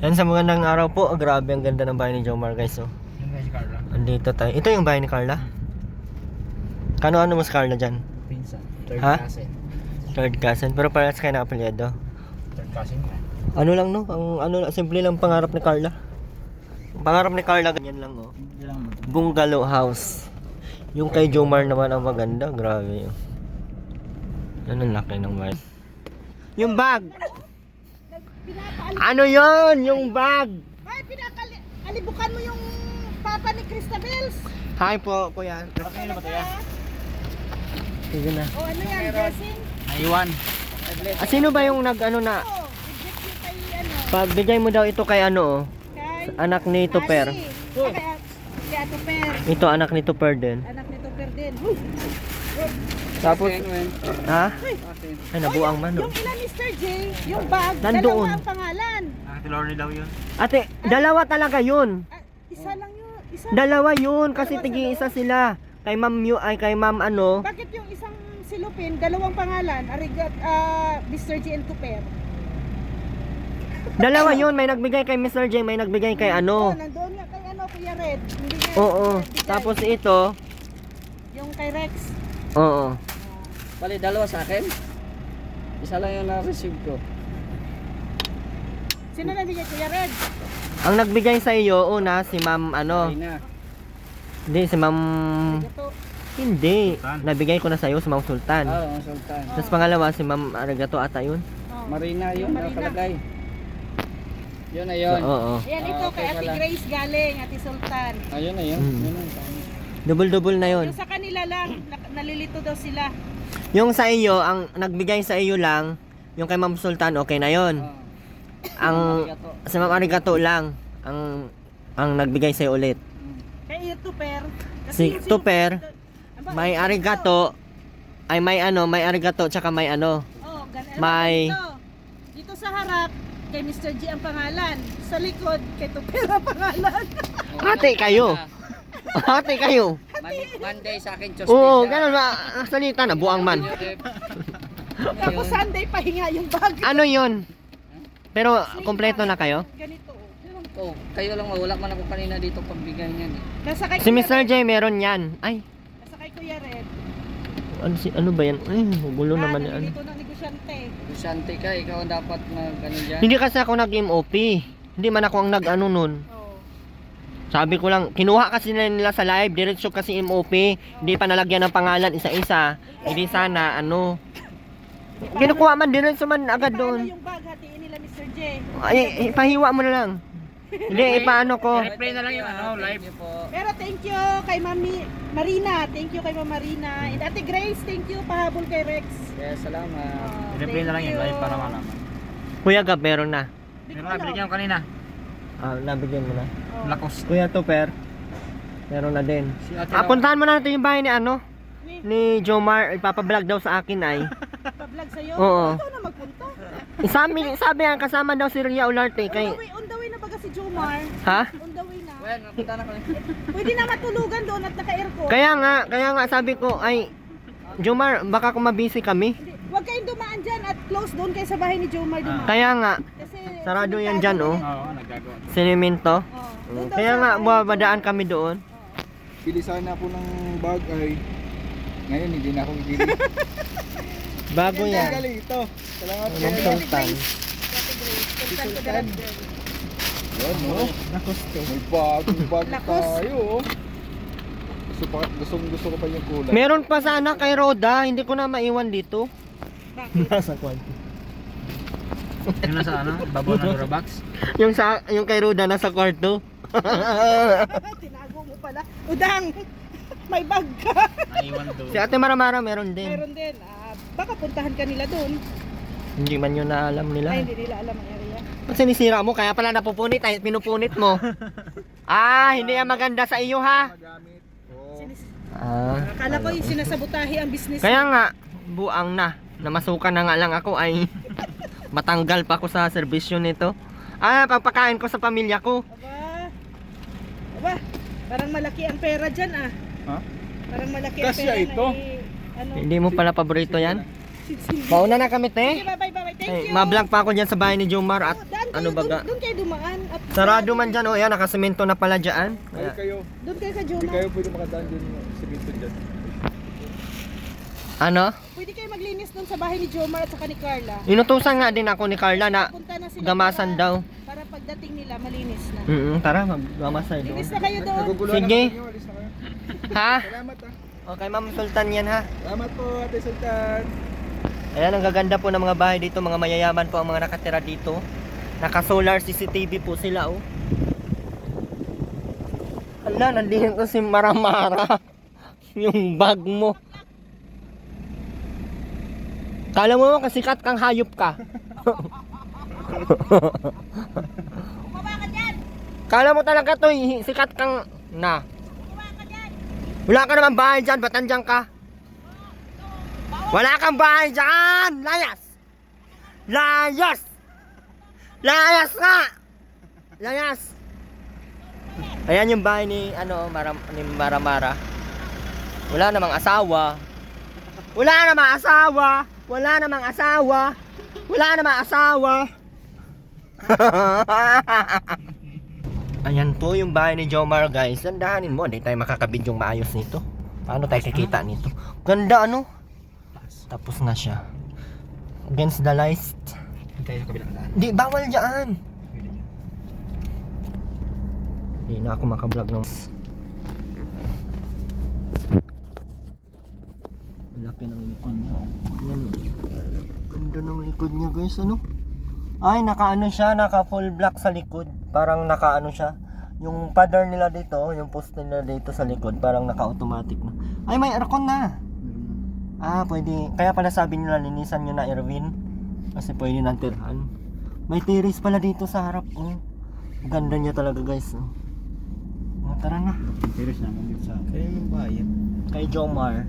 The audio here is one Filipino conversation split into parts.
Yan sa magandang araw po. Grabe ang ganda ng bahay ni Jomar guys. Oh. Yung guys, Carla. Andito tayo. Ito yung bahay ni Carla. Kano-ano mo sa Carla dyan? Pinsan. Third Ha? cousin. Third cousin. Pero parehas kayo nakapelyado. Third cousin nga. Ano lang no? Ang ano simple lang pangarap ni Carla. Ang pangarap ni Carla ganyan lang oh. Hindi lang mo. Bungalow house. Yung kay Jomar naman ang maganda. Grabe yun. Yan ang laki ng bahay. Yung bag. Ano yon? Yung bag. Ay, pinakalibukan mo yung papa ni Cristabels. Hi po, kuya. Okay na ba tayo? Sige na. O ano yan, dressing? Naiwan. Sino ba yung nag-ano na? Oo, reject mo kay ano. Pagbigay mo daw ito kay ano? Kay Anak ni Tupper. Kay Tupper. Ito anak ni Tupper din. Anak ni Tupper din. Tapos, ha? Ay, nabuang man. Yung ilan Mr. J, yung bag, Nandoon. dalawa ang pangalan. Ate Lorne daw yun. Ate, dalawa talaga yun. Ah, isa lang yun. Isa. Dalawa yun kasi tigi-isa sila. Kay Ma'am kay Ma'am ano. Bakit yung isang silupin, dalawang pangalan, Mr. J and Tupper? Dalawa yun, may nagbigay kay Mr. J, may nagbigay kay ano. Nandoon nga kay ano, Kuya Red. Hindi niya Oo. nagbigay. Tapos ito, Yung kay Rex. oo. Bali, dalawa sa akin. Isa lang yung na-receive ko. Sino nabigay, Kuya Red? Ang nagbigay sa iyo una si Ma'am ano. Ay na. Hindi si Ma'am Ito. hindi. Sultan. Nabigay ko na sa iyo si Ma'am Sultan. Oo, ang Sultan. Tapos pangalawa si Ma'am Arigato ata yun. Oh. Marina yun, Yung Marina. nakalagay. Yun na So, yun. oo. Ayan, ito Okay kay Ate pala. Grace galing, Ate Sultan. Ayun na yun. Hmm. Yun ang Double na yun. Yung sa kanila lang, nalilito daw sila. Yung sa iyo, ang nagbigay sa iyo lang, yung kay Ma'am Sultan, okay na yun. Ang sa Ma'am Arigato lang, ang nagbigay sa iyo ulit. Kay Tupper. Si Tupper, may arigato, ay may ano, may arigato, tsaka may ano. Oh, may- dito sa harap, kay Mr. G ang pangalan. Sa likod, kay Tupper ang pangalan. Ate kayo. Ate kayo. Monday sa akin, Tuesday. Oo, ganun ba? Salita na, buang man. Tapos Sunday, pahinga yung bag. Ano yun? Pero, kompleto na kayo? Ganito. Oh, kayo lang, wala man ako kanina dito pagbigay niyan eh. Nasa kay Si Kuya Mr. Red. J meron yan. Ay, Nasa kay Kuya Red. ano ba yan? Ay, gulo naman yan. Nalilito ng negosyante. Sante ka, ikaw ang dapat mag ano dyan. Hindi kasi ako nag-MOP. Hindi man ako ang nag-ano nun. Oh. Sabi ko lang, kinuha kasi nila sa live, diretso kasi MOP, hindi pa nalagyan ng pangalan isa-isa. Hindi sana, ano. Kinukuha man, diretso man agad Paano doon. yung bag, hatiin nila Mr. J? Ay, ipahiwa mo na lang. Hindi, ipaano ko. I-replay na lang yung ano, live. Pero thank you kay Mami Marina. Thank you kay Mama Marina. And Ate Grace, thank you. Pahabol kay Rex. Kaya salamat. Oh, I-replay na lang thank yung you. live para malaman. Kuya Gab, meron na. Hindi ko Meron na, alam. binigyan ko kanina. Ah, nabigyan mo na. Oh. Lakos. Kuya Tupper, meron na din. Si Ate Puntahan mo na natin yung bahay ni ano, Ni, ni Jomar, ipapablog daw sa akin ay. pa-vlog sa'yo. Oo. Ikaw na magpunta. Sabi ang kasama daw si Ria Olarte kay, On the way na baga si Jomar. ha? On the way na. Well, napunta na kami. Pwede na matulugan doon at naka-aircon. Kaya nga sabi ko ay, Jomar, baka kung mabisi kami. Hindi, huwag kayong dumaan dyan at close doon kayo sa bahay ni Jomar dumaan. Kaya nga, Kasi sarado yan simentado dyan, oh. yan. Oo, nagagawa. sinimento. Oh. Doon daw Kaya sa nga, bahay ni bumadaan Jomar. kami doon. Bilisan na po ng bag ay ngayon hindi na ako bibili. Bago yan. Galing ito. Salamat Ng kayo. Sultan. Ate Grace, sultan ko darat din. Yan oh. May bagong bag Lakos. tayo oh. Gusto ko pa yung kulay. Meron pa sana kay Roda, hindi ko na maiwan dito. Bakit? Nasa kwarto. Yung nasa ano, babaw na Durabox. Yung kay Roda nasa kwarto. Tinago mo pala. Udang! May bag ka. Naiwan doon. Si Ate Maramara meron din. Meron din. Baka puntahan ka nila doon. Hindi man yun na alam nila. Ay, hindi nila alam ang area. Ba't sinisira mo? Kaya pala napupunit ay pinupunit mo. Hindi yan maganda sa iyo ha. Magamit. Oh. Sinis- Ah. Akala ko yung sinasabutahe ang business. Kaya nga, buang na. Namasukan na nga lang ako ay matanggal pa ako sa serbisyo nito. Pagpakain ko sa pamilya ko. Aba, parang malaki ang pera dyan ah. Ha? Parang malaki ang Kasya pera ito. Ano? Hindi mo pala paborito yan? Sige, Mauna na kami te. bye bye bye. Thank Ay, you. ma-vlog pa ako dyan sa bahay ni Jomar at Oh, daan ano baga. Doon kayo dumaan. At Sarado man dyan, oh, yan, nakasemento na pala dyan. Ay kayo, Doon kayo ka hindi Jomar. kayo pwede makadaan dun sa dito dyan. Ano? Pwede kayo maglinis doon sa bahay ni Jomar at saka ni Carla. Inutusan nga din ako ni Carla na Punta na sila gamasan para, daw. para pagdating nila malinis na. Tara, maggamasan doon. Linis na kayo doon. Naguguluhan Sige. ako ninyo, alis na kayo. Ha? Salamat ah. Okay, Ma'am Sultan yan ha. Salamat po Ate Sultan. Ayan, ang gaganda po ng mga bahay dito. Mga mayayaman po ang mga nakatira dito. Naka-solar CCTV po sila, oh. Hala, nandito si Maramara. Yung bag mo. Kala mo naman kasikat kang hayop ka. Kala mo talaga to, sikat kang na. Wala ka naman bahay dyan, ba't andyan ka? Wala kang bahay dyan! Layas! Layas! Layas nga! Layas! Ayan yung bahay ni, ni Maramara. Wala namang asawa. Wala namang asawa! Wala namang asawa! Wala namang asawa! Ayan po yung bahay ni Jomar, guys. Dandahanin mo, hindi tayo makakabidyong maayos nito. Paano tayo kikita nito? Ganda, ano? Tapos na siya. Against the light. Tayo sa kabilang daan. Di, bawal dyan. Hindi na ako makablog ng... Laki ng likod niya. Yan. Ganda ng likod niya, guys. Ano? Ay, naka-ano siya. Naka-full black sa likod. Parang naka-ano siya. Yung pattern nila dito, yung post nila dito sa likod, parang naka-automatic na. Ay, may aircon na. Ah, pwede. Kaya pala sabi nila, linisan nyo na, Erwin. Kasi pwede nang tirhan. May terrace pala dito sa harap. Oh. Ganda niya talaga, guys. Oh. Oh, tara na. Terrace naman dito sa kayo yung bayan. Kay Jomar.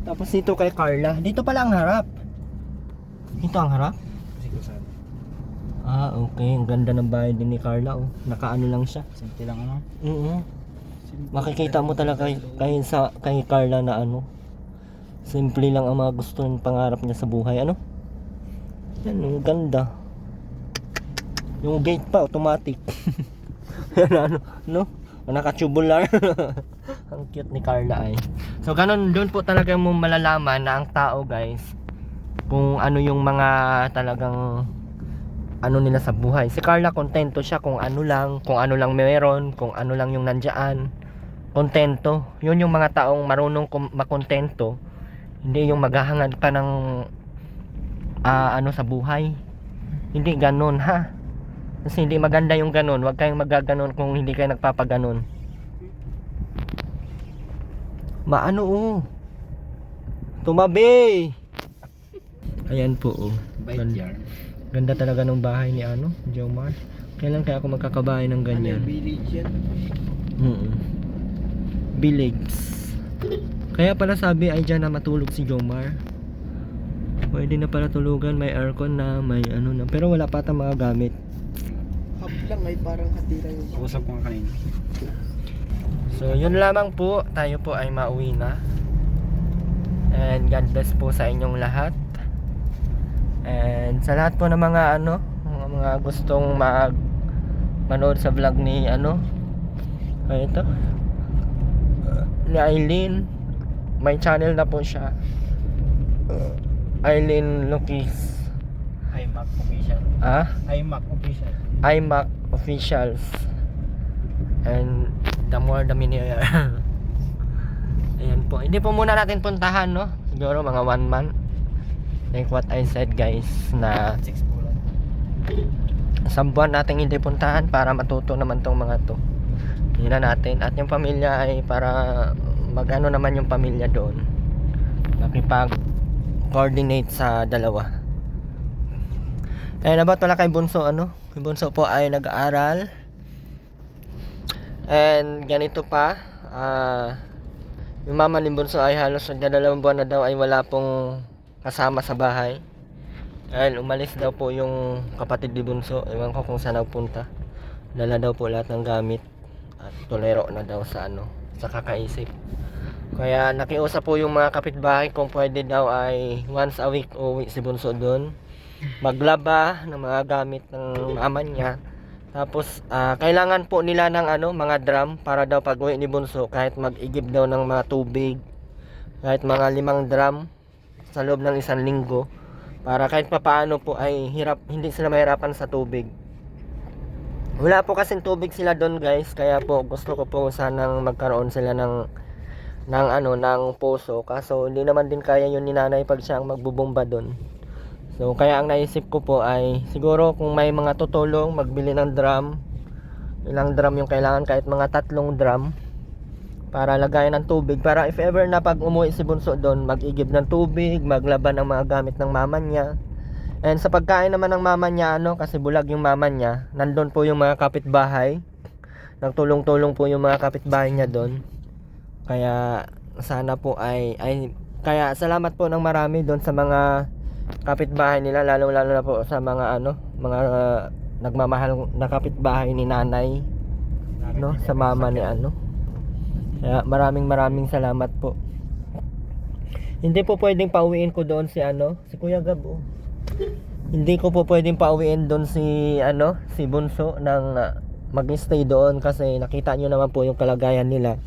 Tapos dito kay Carla. Dito pala ang harap. Dito ang harap? Ah, okay. Ang ganda ng bahay din ni Carla. Oh. Nakaano lang siya. Simple lang ano? Makikita mo talaga kay Carla na ano. Simple lang ang mga gusto ng pangarap niya sa buhay. Ano? Yan, ang ganda. Yung gate pa, automatic. Yan, ano? No? Naka-tubular. Ang cute ni Carla ay. So, ganun, doon po talaga mo malalaman na ang tao, guys, kung ano yung mga talagang ano nila sa buhay. Si Carla, kontento siya kung ano lang meron, kung ano lang yung nandyan. Kontento. Yun yung mga taong marunong makontento. Hindi yung maghahangad pa ng ano sa buhay. Hindi ganun, ha. Kasi hindi maganda yung ganun. Huwag kayong magaganon kung hindi kayo nagpapaganon. Maano, oh. Tumabi. Ayan po, oh. Backyard. Ganda talaga ng bahay ni Jomar. Kailan kaya ako magkakabahay ng ganyan? Village yan. Village. Kaya pala sabi ay dyan na matulog si Jomar. Pwede na pala tulugan, may aircon na, may ano na. Pero wala pa tayong mga gamit. Hub lang, may parang hatira yung Usap ko nga kanina. So yun lamang po, tayo po ay mauwi na. And God bless po sa inyong lahat. And sa lahat po ng mga mga gustong manood sa vlog ni ito ni Aileen, may channel na po siya, Aileen Lukis. iMac official. iMac official. iMac Officials. And the more the merrier. Ayan po. Hindi po muna natin puntahan, no? Siguro mga 1 month. Like what I said, guys, na 6 bulan. isang buwan natin hindi puntahan para matuto naman tong mga to. Hindi na natin. At yung pamilya ay para magano naman yung pamilya doon. Makipag-coordinate sa dalawa. Ayun, about wala kay Bunso, Kay Bunso po ay nag-aaral. And ganito pa, yung mama ni Bunso ay halos nagdadalawang buwan na daw ay wala pong kasama sa bahay. Dahil umalis daw po yung kapatid ni Bunso. Ewan ko kung saan nagpunta. Dala daw po lahat ng gamit. At tolero na daw sa sa kakaisip. Kaya nakiusap po yung mga kapitbahay kung pwede daw ay once a week uwi si Bunso doon. maglaba ng mga gamit ng mama niya. Tapos kailangan po nila ng mga drum para daw pag-uwi ni Bunso kahit mag-igib daw ng mga tubig, kahit mga 5 drum sa loob ng 1 linggo, para kahit papaano po ay hindi sila mahirapan sa tubig. Wala po kasing tubig sila doon, guys, kaya po gusto ko po sanang magkaroon sila ng poso, kaso hindi naman din kaya yun ni nanay pag siya ang magbubomba doon. So kaya ang naisip ko po ay siguro kung may mga tutulong magbili ng drum, ilang drum yung kailangan, kahit mga 3 drum para lagayan ng tubig, para if ever na pag umuwi si Bunso doon, mag-igib ng tubig, maglaban ng mga gamit ng mama niya. And sa pagkain naman ng mama niya, kasi bulag yung mama niya, nandun po yung mga kapitbahay, nagtulong-tulong po yung mga kapitbahay niya doon. Kaya sana po kaya salamat po ng marami doon sa mga kapitbahay nila, lalo na po sa mga nagmamahal na kapitbahay ni nanay, sa mama ni Kaya maraming salamat po. Hindi po pwedeng pauwiin ko doon si Kuya Gab. Hindi ko po pwedeng pauwiin doon si Bunso nang mag-stay doon, kasi nakita nyo naman po yung kalagayan nila.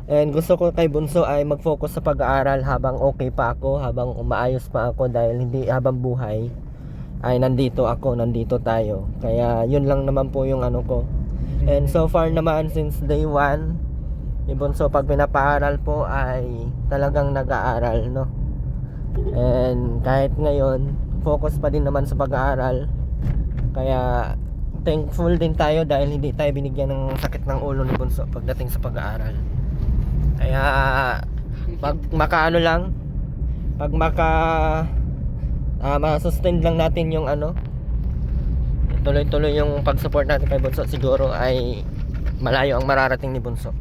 And gusto ko kay Bunso ay mag-focus sa pag-aaral habang okay pa ako, habang umaayos pa ako, dahil hindi habang buhay ay nandito tayo. Kaya yun lang naman po yung ko. And so far naman, since day 1, yung Bunso pag pinapaaral po ay talagang nag-aaral, And kahit ngayon, focus pa din naman sa pag-aaral. Kaya thankful din tayo dahil hindi tayo binigyan ng sakit ng ulo ni Bunso pagdating sa pag-aaral. Kaya pag ma-sustain lang natin yung tuloy-tuloy yung pag-support natin kay Bunso, siguro ay malayo ang mararating ni Bunso.